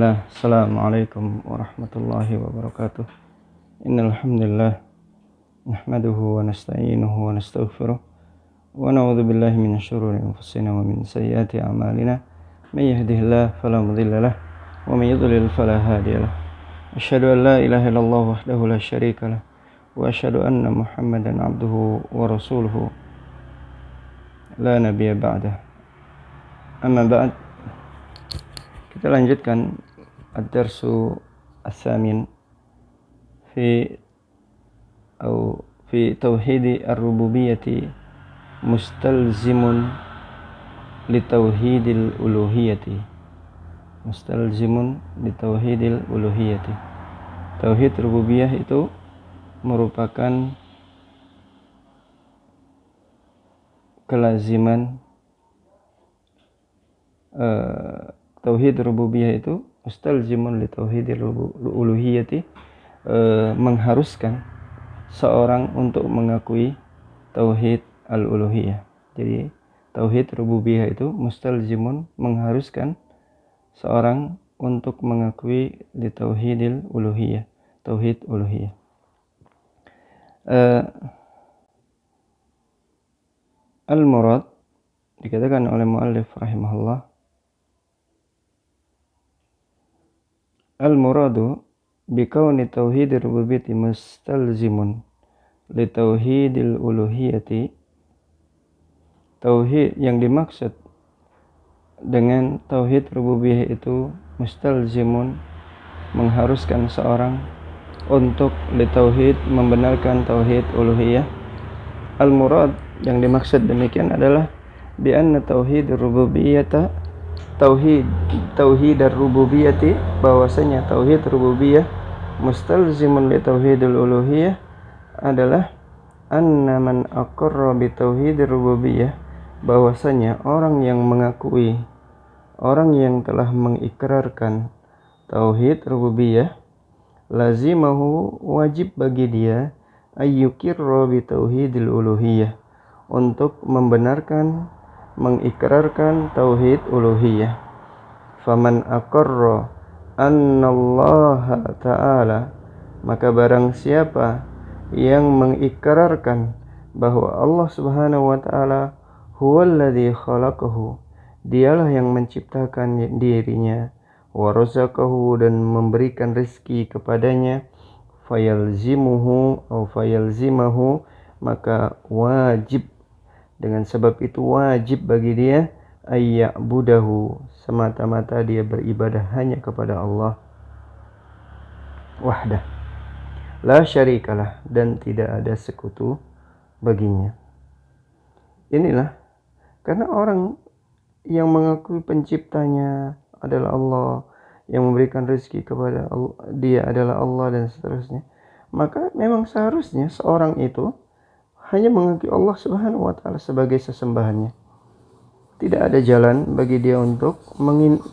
Assalamualaikum warahmatullahi wabarakatuh. Innal hamdalillah nahmaduhu wa nasta'inuhu wa nastaghfiruh wa na'udzu billahi min syururi anfusina wa min sayyiati a'malina. May yahdihillahu fala mudilla lahu wa may yudlil fala hadiya lahu. Asyhadu an la ilaha illallah wahdahu la syarika lahu wa asyhadu anna Muhammadan 'abduhu wa rasuluhu la nabiyya ba'dah. Amma ba'd. Kita lanjutkan ad-darsu as-samin fi tauhid ar-rububiyyati mustalzimun li tauhidil uluhiyyati. Tauhid rububiyah itu merupakan kelaziman tauhid rububiyah itu mustalzimun li tauhidil uluhiyyati, mengharuskan seorang untuk mengakui tauhid al-uluhiyah. Jadi tauhid rububiyah itu mustalzimun, mengharuskan seorang untuk mengakui li tauhidil uluhiyah, tauhid uluhiyah. Al-murad dikatakan oleh muallif rahimahullah, al-muradu bikauni tauhidir rububiyyati mustalzimun li tauhidil uluhiyyati. Tauhid yang dimaksud dengan tauhid rububiyah itu mustalzimun, mengharuskan seorang untuk li tauhid, membenarkan tauhid uluhiyah. Al-murad yang dimaksud demikian adalah bi anna tauhidir rububiyyata tauhid ar-rububiyyati, bahwasanya tauhid rububiyah mustalzimun li tauhidil uluhiyah adalah anna man aqarra bi tauhidir rububiyyah, bahwasanya orang yang mengakui, orang yang telah mengikrarkan tauhid rububiyah, lazimahu, wajib bagi dia, ayyukirra bi tauhidil uluhiyah, untuk membenarkan, mengikrarkan tauhid uluhiyah. Faman aqarra annallaha ta'ala, maka barang siapa yang mengikrarkan bahwa Allah Subhanahu wa ta'ala huwallazi khalaqahu, dialah yang menciptakan dirinya, wa razaqahu, dan memberikan rezeki kepadanya, fayalzimuhu atau fayalzimahu, maka wajib, dengan sebab itu wajib bagi dia, ayya'budahu, semata-mata dia beribadah hanya kepada Allah wahdah, la syarikalah, dan tidak ada sekutu baginya. Inilah karena orang yang mengakui penciptanya adalah Allah, yang memberikan rezeki kepada Allah, dia adalah Allah, dan seterusnya, maka memang seharusnya seorang itu hanya mengakui Allah Subhanahu wa ta'ala sebagai sesembahannya. Tidak ada jalan bagi dia untuk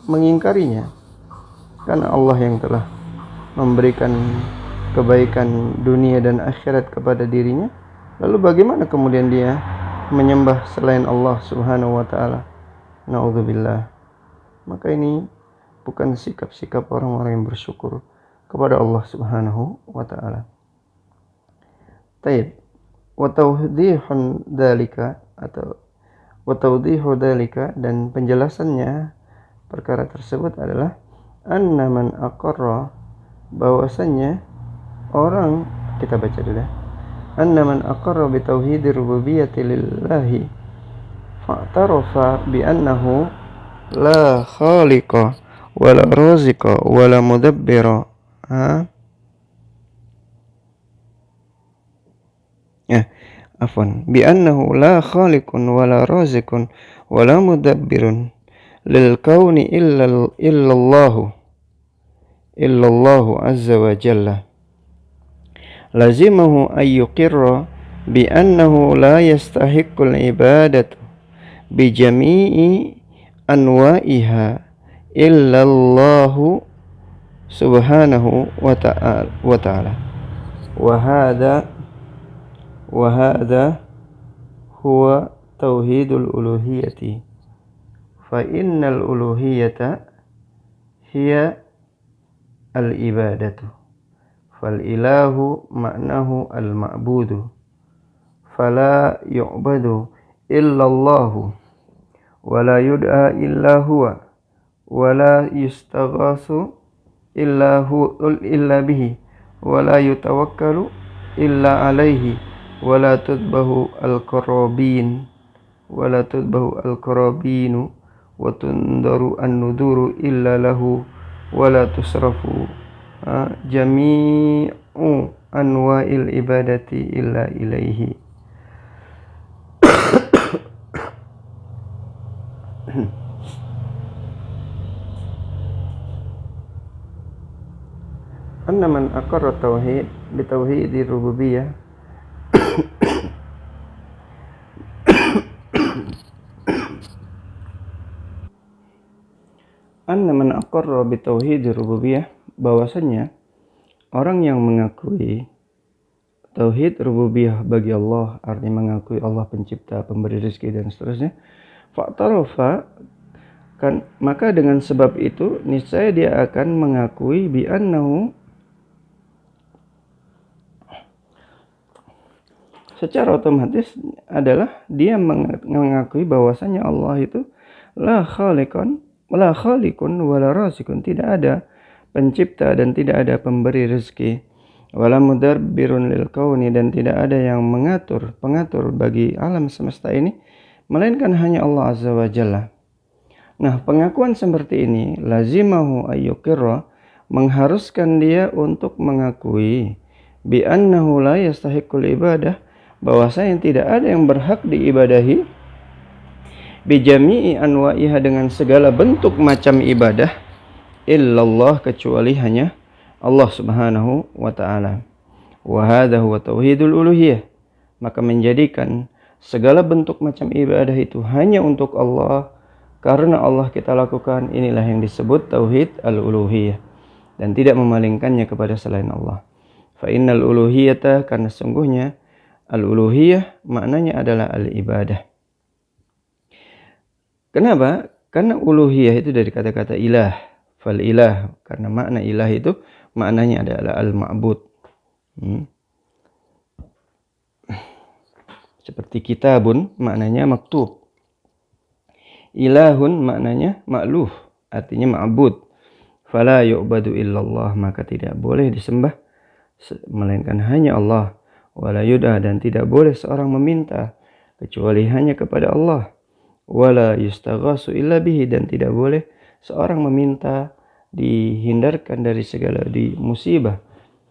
mengingkarinya, karena Allah yang telah memberikan kebaikan dunia dan akhirat kepada dirinya. Lalu bagaimana kemudian dia menyembah selain Allah Subhanahu wa ta'ala? Na'udzubillah. Maka ini bukan sikap-sikap orang-orang yang bersyukur kepada Allah Subhanahu wa ta'ala. Taib. Wa tawdihun dzalika, atau wa tawdihu dzalika, dan penjelasannya perkara tersebut adalah anna man aqarra, bahwasanya orang, kita baca dulu, anna man aqarra bi tauhidir rububiyyati lillahi fa'tarafa bi annahu la khaliqa wa la raziqa wa la mudabbira. Bi annahu la khaliqun wa la raziqun wa la mudabbirun lil kauni illallahu azza wa jalla, lazimahu ayyuqirra bi annahu la yastahiqqul ibadatu bi jami'i anwa'iha illallahu subhanahu wa ta'ala. Wa hadha huwa tauhidul uluhiyyati, fa innal uluhiyyata hiya al-ibadatu. Fal ilahu ma'nahu al-ma'budu. Fala yu'badu illallahu. Wala yud'a illa huwa. Wala yustaghasu illa bihi. Wala yutawakkalu illa alaihi. Wala tudbahu al-qarabin. Wala tudbahu al-qarabinu. Wa tundaru an-nuduru illa lahu. Wala tusrafu jami'u anwa'il ibadati illa ilaihi. Anna man aqarra tauhid bi tauhidir rububiyah Anna man aqarra bi tauhidir rububiyah, bahwasanya orang yang mengakui tauhid rububiyah bagi Allah, artinya mengakui Allah pencipta, pemberi rezeki dan seterusnya, fa'tarafa, kan, maka dengan sebab itu niscaya dia akan mengakui bi annahu, secara otomatis adalah dia mengakui bahwasanya Allah itu la khaliqun wala rasikun, tidak ada pencipta dan tidak ada pemberi rezeki, wala mudabbirun lil kauni, dan tidak ada yang pengatur bagi alam semesta ini melainkan hanya Allah azza wa jalla. Nah, pengakuan seperti ini lazimahu ayyukirra, mengharuskan dia untuk mengakui bi annahu la yastahiqul ibadah, bahwasanya tidak ada yang berhak diibadahi, bijami'i anwa'iha, dengan segala bentuk macam ibadah, illallah, kecuali hanya Allah subhanahu wa ta'ala. Wa hadha huwa tauhidul uluhiyah, maka menjadikan segala bentuk macam ibadah itu hanya untuk Allah, karena Allah kita lakukan, inilah yang disebut tauhid al-uluhiyah, dan tidak memalingkannya kepada selain Allah. Fa innal uluhiyata, karena sungguhnya al-uluhiyah maknanya adalah al-ibadah. Kenapa? Karena uluhiyah itu dari kata-kata ilah. Fal ilah, karena makna ilah itu maknanya adalah al-ma'bud. Seperti kitabun maknanya maktub. Ilahun maknanya ma'luh, artinya ma'bud. Fala yu'badu illallah, maka tidak boleh disembah melainkan hanya Allah. Wala yud'a, dan tidak boleh seorang meminta kecuali hanya kepada Allah. Wala yustaghasu illa bihi, dan tidak boleh seorang meminta dihindarkan dari segala musibah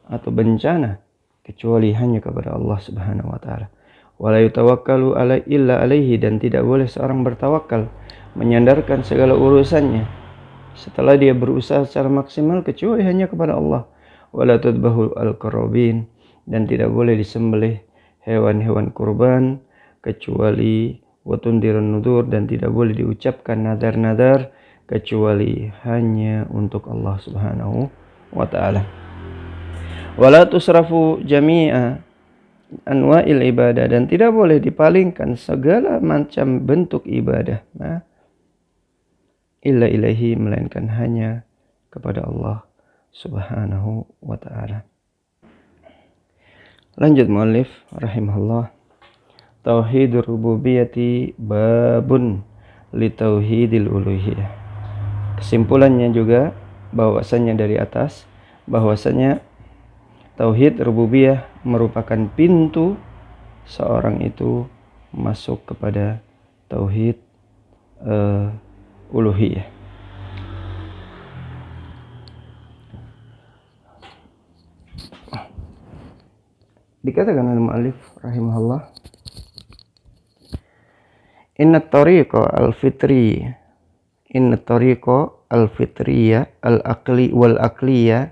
atau bencana kecuali hanya kepada Allah subhanahu wa ta'ala. Wala yutawakkalu illa alaihi, dan tidak boleh seorang bertawakal, menyandarkan segala urusannya setelah dia berusaha secara maksimal, kecuali hanya kepada Allah. Wala tudbahu al-qarabin, dan tidak boleh disembelih hewan-hewan kurban kecuali watundirun nudur, dan tidak boleh diucapkan nadar-nadar kecuali hanya untuk Allah subhanahu wa ta'ala. Wala tusrafu jami'a anwa'il ibadah, dan tidak boleh dipalingkan segala macam bentuk ibadah, illa ilaihi, melainkan hanya kepada Allah subhanahu wa ta'ala. Lanjut muallif rahimahullah. Tauhidur rububiyati babun li tauhidil uluhiyah. Kesimpulannya juga bahwasanya dari atas, bahwasanya tauhid rububiyah merupakan pintu seorang itu masuk kepada tauhid uluhiyah. Dikatakan oleh mu'allif rahimahullah, inna tariqa al-fitriyya al-aqli wal-aqliyya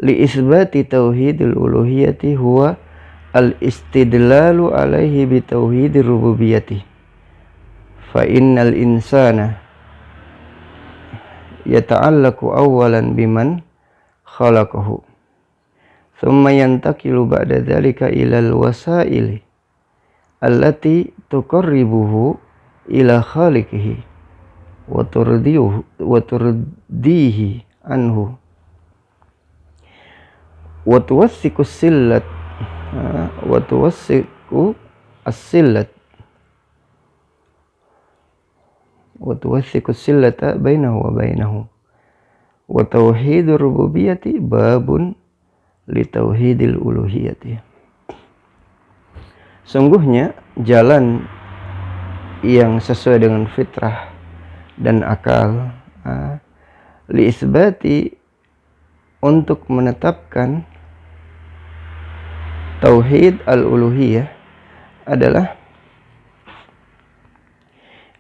li isbati tauhidil uluhiyati huwa al-istidlalu alaihi bi tauhidir rububiyyati. Fa innal insana yata'allaqu awwalan biman khalaqahu, thumma yantakilu ba'da dhalika ilal wasaili allati tuqarribuhu ila khaliqihi wa turdihi anhu. wa tuwassiqu sillat, wa tuwassiqu as-sillat, wa tuwassiqu sillata bainahu wa bainahu. Wa tauhidur rububiyyati babun li tauhidil uluhiyyati. Sungguhnya jalan yang sesuai dengan fitrah dan akal, li isbati, untuk menetapkan tauhid al-uluhiyah adalah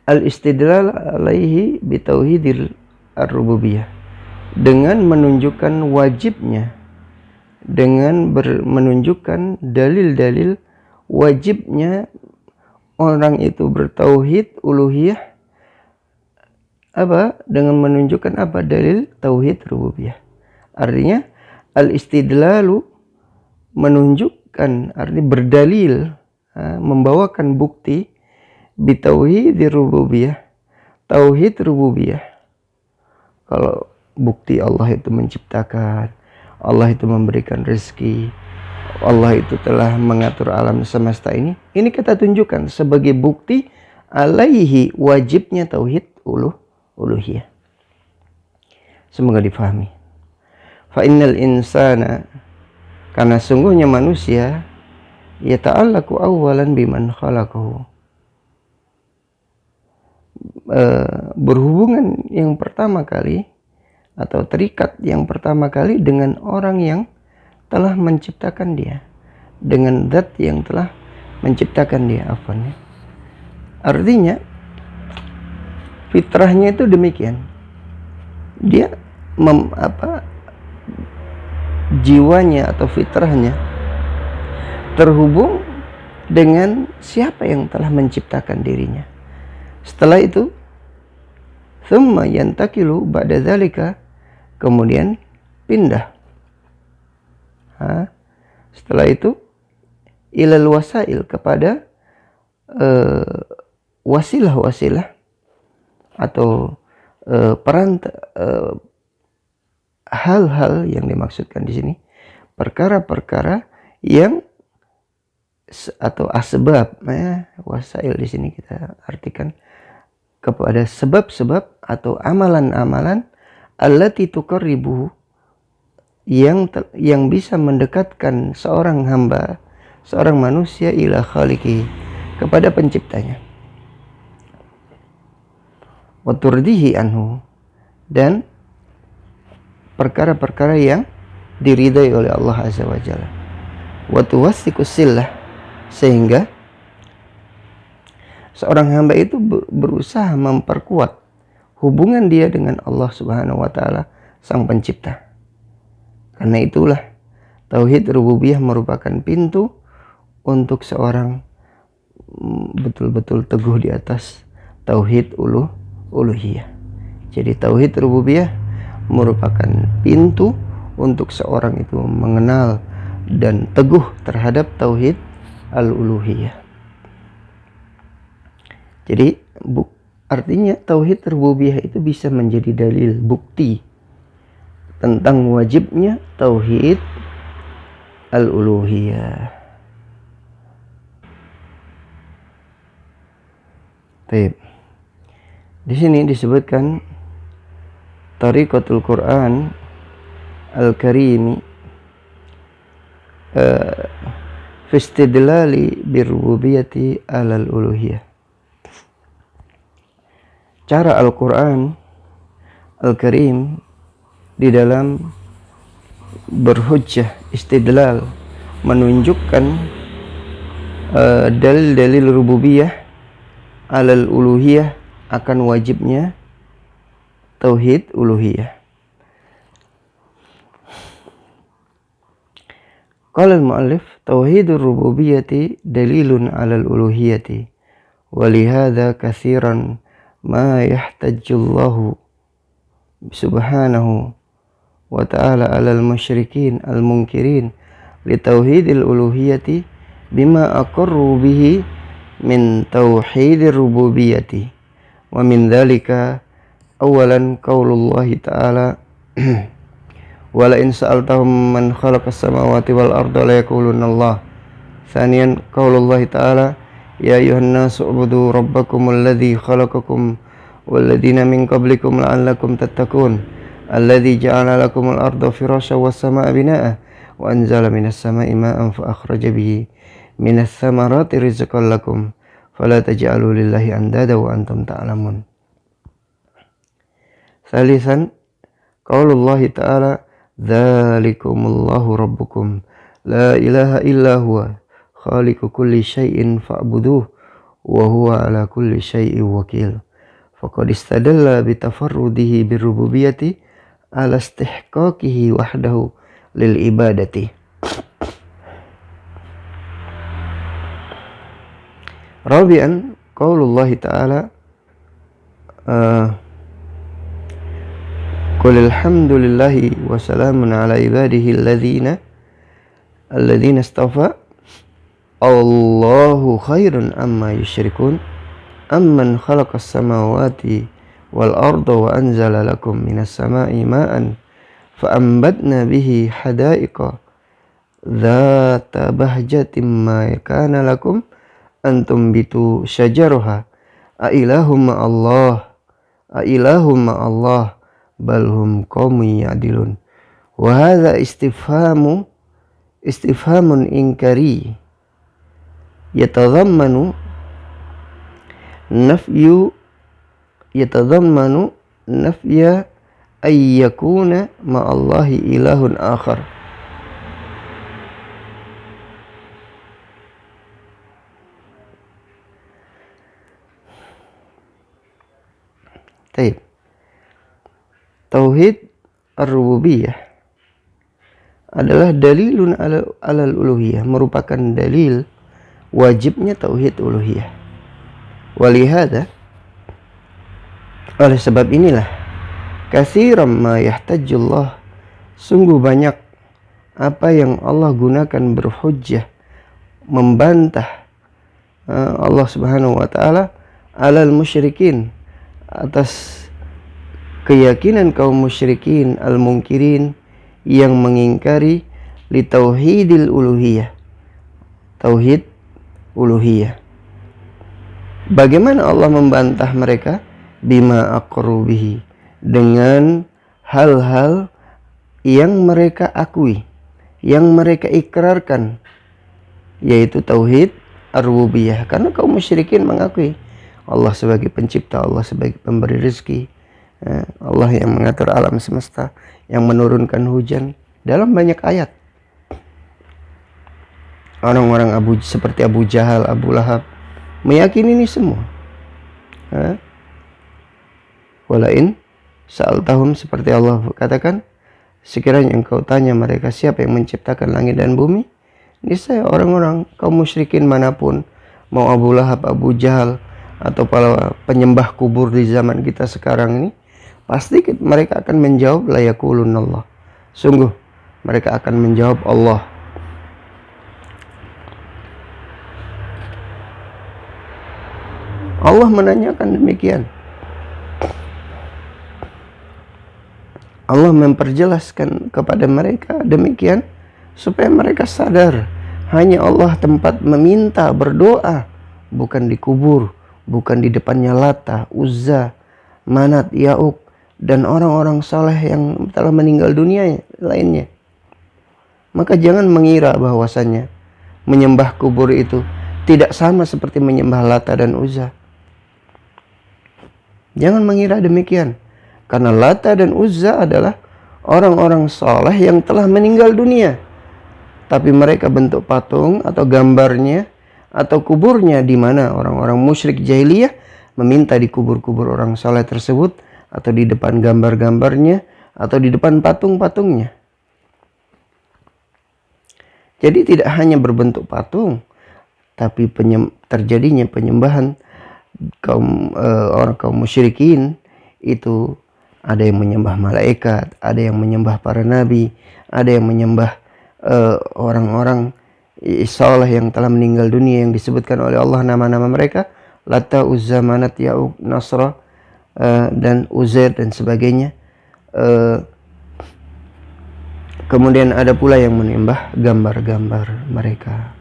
al-istidlal alaihi bi tauhidil ar-rububiyyah, dengan menunjukkan wajibnya, dengan menunjukkan dalil-dalil wajibnya orang itu bertauhid uluhiyah, dengan menunjukkan dalil tauhid rububiyah. Artinya al-istidlalu menunjukkan, artinya berdalil, membawakan bukti bitauhidir rububiyah, tauhid rububiyah. Kalau bukti Allah itu menciptakan, Allah itu memberikan rezeki, Allah itu telah mengatur alam semesta ini kita tunjukkan sebagai bukti alaihi, wajibnya tauhid uluhiyah. Semoga difahami. Fa innal insana, karena sungguhnya manusia, yata'allaqu awwalan biman khalaqahu, berhubungan yang pertama kali, atau terikat yang pertama kali dengan orang yang telah menciptakan dia, dengan zat yang telah menciptakan dia. Artinya fitrahnya itu demikian, dia jiwanya atau fitrahnya terhubung dengan siapa yang telah menciptakan dirinya. Setelah itu thumma yantakilu ba'da dzalika, kemudian pindah. Setelah itu ilal wasail, kepada wasilah-wasilah atau hal-hal yang dimaksudkan di sini, perkara-perkara yang atau asbab, wasail di sini kita artikan kepada sebab-sebab atau amalan-amalan allati tuqarribuhu, yang bisa mendekatkan seorang hamba, seorang manusia, ila khaliqi, kepada penciptanya, wa turdihi anhu, dan perkara-perkara yang diridai oleh Allah Azza wa Jalla, wa tuwassiqu sillah, sehingga seorang hamba itu berusaha memperkuat hubungan dia dengan Allah Subhanahu wa taala, sang pencipta. Karena itulah tauhid rububiyah merupakan pintu untuk seorang betul-betul teguh di atas tauhid uluhiyah. Jadi tauhid rububiyah merupakan pintu untuk seorang itu mengenal dan teguh terhadap tauhid al-uluhiyah. Jadi artinya tauhid rububiyah itu bisa menjadi dalil, bukti tentang wajibnya tauhid al-uluhiyah. Baik. Di sini disebutkan tariqatul Quran al-Karim fi istidlali birububiyyati alal uluhiyah. Cara Al-Quran Al-Karim di dalam berhujjah, istidlal, menunjukkan dalil-dalil rububiyah alal uluhiyah, akan wajibnya tauhid uluhiyah. Qala al-mu'allif tauhidur rububiyyati dalilun alal uluhiyyati, wa lihadza katsiran ma yahtajullahu subhanahu wa ta'ala alal musyrikin al-munkirin li tauhidil uluhiyyati bima aqarru bihi min tauhidir rububiyyati. Wa min dzalika awalan qaulullahi ta'ala wala in sa'altahum man khalaqas samawati wal arda la yaqulunna Allah. Thaniyan qaulullah ta'ala ya ayuhan nasu ubudu rabbakum alladhi khalaqakum walladhina min qablikum la'allakum tattaqun alladhi ja'ala lakumul arda firasyan was samaa binaa'a wa anzala minas samaa'i ma'an fa akhraja bihi minas thamarati rizqan lakum fala taj'alu lillahi andada wa antum ta'lamun. Thalithan qaulullah ta'ala dzalikumullahu rabbukum la ilaha illa huwa khaliqu kulli syai'in fa'buduh wa huwa ala kulli syai'in wakil. Faqad istadalla bitafarrudihi birububiyyati ala istihqaqihi wahdahu lil ibadati. Rabi'an qaulullah ta'ala qul alhamdulillahi wa salamun ala ibadihi alladhina istafa Allahu khairun amma yusyrikun amman khalaqas samawati wal arda wa anzala lakum minas samai ma'an fa ambatna bihi hadaiqa dzata bahjatin ma kana lakum antum bitu syajaraha a ilahum ma'allah bal hum qaumun ya'dilun. Wa hadza istifhamun inkari yatadhammanu nafya ay yakuna ma'allahi ilahun akhar. Taib. Tauhid ar-rububiyah adalah dalilun alal uluhiyah, merupakan dalil wajibnya tauhid uluhiyah. Walihada, oleh sebab inilah katsiran ma yahtajullah, sungguh banyak apa yang Allah gunakan berhujjah, membantah Allah Subhanahu wa taala alal musyrikin, atas keyakinan kaum musyrikin al-mungkirin yang mengingkari li tauhidil uluhiyah, tauhid uluhiyah. Bagaimana Allah membantah mereka? Bima aqru bihi, dengan hal-hal yang mereka akui, yang mereka ikrarkan, yaitu tauhid ar-rububiyah. Karena kaum musyrikin mengakui Allah sebagai pencipta, Allah sebagai pemberi rezeki, Allah yang mengatur alam semesta, yang menurunkan hujan, dalam banyak ayat. Orang-orang seperti Abu Jahal, Abu Lahab meyakini ini semua. Walain sa'altahum, seperti Allah katakan, sekiranya engkau tanya mereka siapa yang menciptakan langit dan bumi, niscaya orang-orang kaum musyrikin manapun, mau Abu Lahab, Abu Jahal, atau para penyembah kubur di zaman kita sekarang ini, pasti mereka akan menjawab la yaqulunallah. Sungguh mereka akan menjawab Allah. Allah menanyakan demikian. Allah memperjelaskan kepada mereka demikian supaya mereka sadar hanya Allah tempat meminta, berdoa, bukan di kubur, bukan di depannya Lata, Uzza, Manat, Ya'uq, dan orang-orang saleh yang telah meninggal dunia lainnya. Maka jangan mengira bahwasannya menyembah kubur itu tidak sama seperti menyembah Lata dan Uzza. Jangan mengira demikian. Karena Lata dan Uzza adalah orang-orang saleh yang telah meninggal dunia, tapi mereka bentuk patung atau gambarnya atau kuburnya, di mana orang-orang musyrik jahiliyah meminta di kubur-kubur orang saleh tersebut, atau di depan gambar-gambarnya, atau di depan patung-patungnya. Jadi tidak hanya berbentuk patung, tapi terjadinya penyembahan kaum musyrikin itu. Ada yang menyembah malaikat, ada yang menyembah para nabi, ada yang menyembah orang-orang saleh yang telah meninggal dunia yang disebutkan oleh Allah nama-nama mereka, Lata, Uzza, Manat, Ya'uq, Nasra, dan Uzair dan sebagainya. Kemudian ada pula yang menyembah gambar-gambar mereka.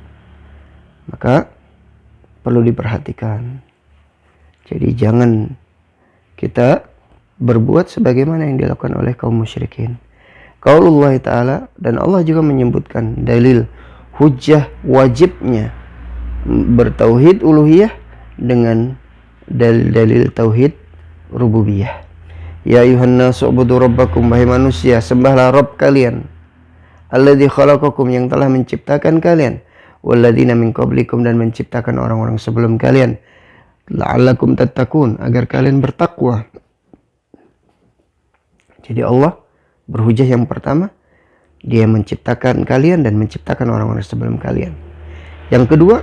Maka perlu diperhatikan. Jadi jangan kita berbuat sebagaimana yang dilakukan oleh kaum musyrikin. Qaulullah Ta'ala, dan Allah juga menyebutkan dalil hujjah wajibnya bertauhid uluhiyah dengan dalil-dalil tauhid rububiyah. Ya ayuhan nasu ubudu rabbakum, wahai manusia, sembahlah Rabb kalian, alladzi khalaqakum, yang telah menciptakan kalian, walladzina min qablikum, dan menciptakan orang-orang sebelum kalian, la'allakum tattaqun, agar kalian bertakwa. Jadi Allah berhujah yang pertama, Dia menciptakan kalian dan menciptakan orang-orang sebelum kalian. Yang kedua,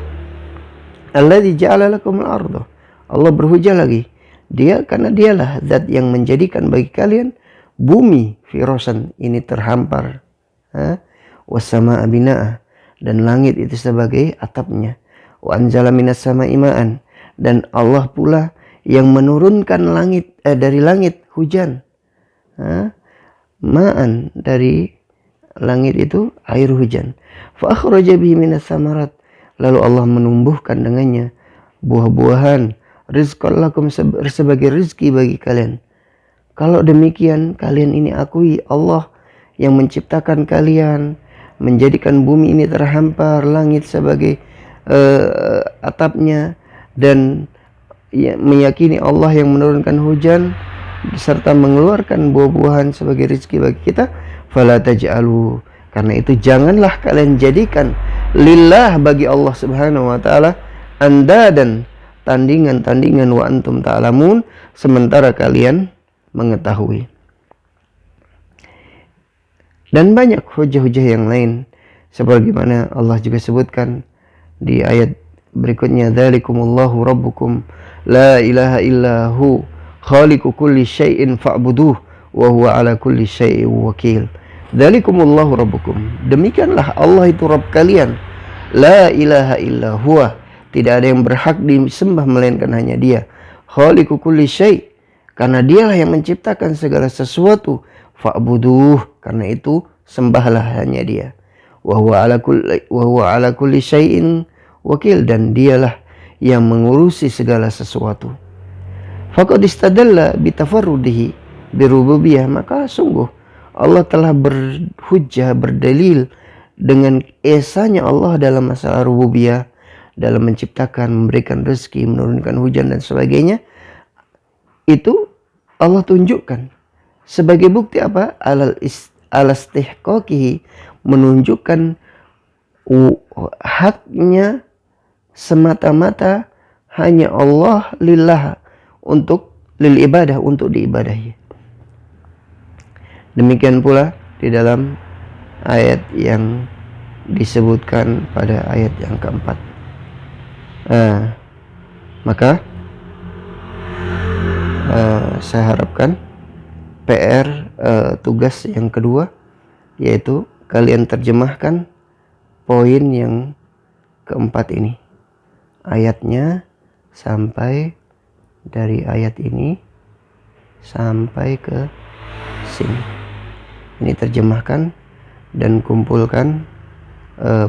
alladzi ja'ala lakumul arda, Allah berhujah lagi, karena Dialah zat yang menjadikan bagi kalian bumi firasan, ini terhampar, wassama'a bina'ah, dan langit itu sebagai atapnya, wa anzala minas sama'i ma'an, dan Allah pula yang menurunkan dari langit hujan, ma'an, dari langit itu air hujan, fa akhraja bihi minas samarat, lalu Allah menumbuhkan dengannya buah-buahan, rizqan lakum, sebagai rizki bagi kalian. Kalau demikian, kalian ini akui Allah yang menciptakan kalian, menjadikan bumi ini terhampar, langit sebagai atapnya, dan meyakini Allah yang menurunkan hujan serta mengeluarkan buah-buahan sebagai rizki bagi kita. Fala taj'alu, karena itu janganlah kalian jadikan lillah, bagi Allah Subhanahu wa taala, andadan, tandingan-tandingan, wa antum ta'lamun, sementara kalian mengetahui. Dan banyak hujah-hujah yang lain, sebagaimana Allah juga sebutkan di ayat berikutnya, dzalikumullahu rabbukum la ilaha illahu khaliqu kulli syai'in fa'buduh wa huwa ala kulli syai'in wakil. Dzalikumullahu rabbukum, demikianlah Allah itu Rabb kalian, la ilaha illa huwa, tidak ada yang berhak disembah melainkan hanya Dia, khaliqu kulli syai', karena Dialah yang menciptakan segala sesuatu, fa'buduh, karena itu sembahlah hanya Dia, wa huwa ala kulli syai'in wakil, dan Dialah yang mengurusi segala sesuatu. Faqad istadalla bitafarrudihi birububiyah, maka sungguh Allah telah berhujjah, berdalil dengan esanya Allah dalam masalah rububiyah, dalam menciptakan, memberikan rezeki, menurunkan hujan dan sebagainya. Itu Allah tunjukkan sebagai bukti apa? Alastihqaqihi, menunjukkan haknya semata-mata hanya Allah, lillah, untuk lil ibadah, untuk diibadahi. Demikian pula di dalam ayat yang disebutkan pada ayat yang keempat. Maka saya harapkan PR tugas yang kedua, yaitu kalian terjemahkan poin yang keempat ini, ayatnya, sampai dari ayat ini sampai ke sini. Ini terjemahkan dan kumpulkan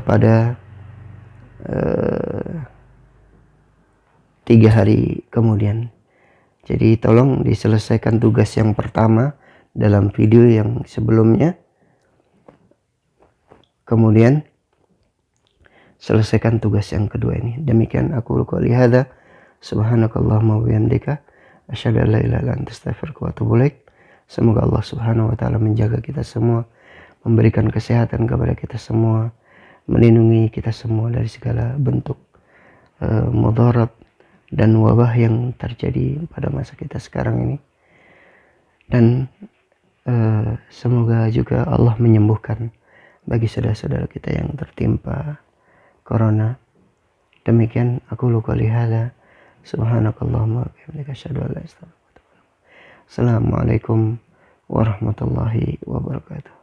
pada 3 hari kemudian. Jadi tolong diselesaikan tugas yang pertama dalam video yang sebelumnya, kemudian selesaikan tugas yang kedua ini. Demikian aku qouli hadza, subhanakallahumma wa bihamdika, asyhadu an la ilaha illa anta, astaghfiruka wa atubu ilaik. Semoga Allah Subhanahu wa taala menjaga kita semua, memberikan kesehatan kepada kita semua, melindungi kita semua dari segala bentuk mudarat dan wabah yang terjadi pada masa kita sekarang ini. Dan semoga juga Allah menyembuhkan bagi saudara-saudara kita yang tertimpa corona. Demikian aku qouli hadza, subhanakallahumma wa bihamdika, asyhadu an la ilaha illa anta. Assalamualaikum warahmatullahi wabarakatuh.